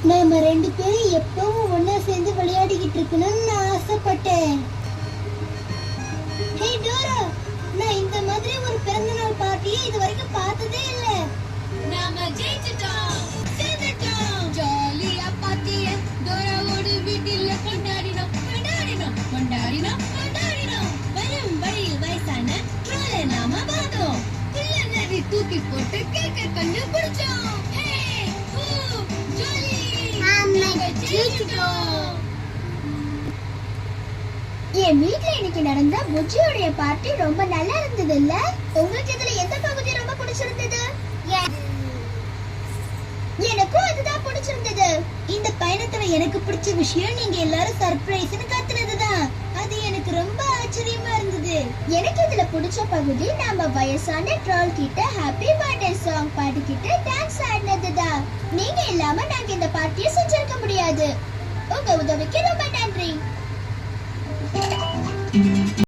நாம ரெண்டு பேரும் எப்பவும் ஒன்னா சேர்ந்து விளையாடிக்கிட்டு இருக்கணும்னு நான் ஆசைப்பட்டேன். ஹே டோரா, நான் இந்த மாதிரி ஒரு பிறந்தநாள் பார்ட்டியை இது வரைக்கும் பார்த்ததே இல்ல. நாம ஜெயிச்சிட்டோம், சேர்ந்துட்டோம். ஜாலியா பார்ட்டிய டோராவோட வீட்டில கொண்டாடினோம், கொண்டாடினோம், கொண்டாடினோம், கொண்டாடினோம். வரும் வழியில் வயசான ட்ரோலை நாம பார்த்தோம். புல்ல நரி தூக்கி போட்டு கேக்க கண்டுபிடிச்சோம். ஹே ஹூ ஜாலி, நாம ஜெயிச்சிட்டோம். என் வீட்ல இன்னைக்கு நடந்த புஜ்ஜியோடைய பார்ட்டி ரொம்ப நல்லா இருந்தது இல்ல? உங்களுக்கு இதுல எந்த பகுதி ரொம்ப பிடிச்சிருந்தது? எனக்கும் அதுதான் பிடிச்சிருந்தது. இந்த பயணத்துல எனக்கு பிடிச்ச விஷயம் நீங்க எல்லாரும் சர்ப்ரைஸ்னு கத்துனதுதான். அது எனக்கு ரொம்ப ஆச்சரியமா இருந்தது. எனக்கு இதுல பிடிச்ச பகுதி நாம வயசான ட்ரால் கிட்ட ஹாப்பி பர்த்டே சாங் பாடிக்கிட்டு டான்ஸ் ஆடினதுதான். நீங்க இல்லாம நாங்க இந்த பார்ட்டியை செஞ்சிருக்க முடியாது. உங்க உதவிக்கு ரொம்ப நன்றி.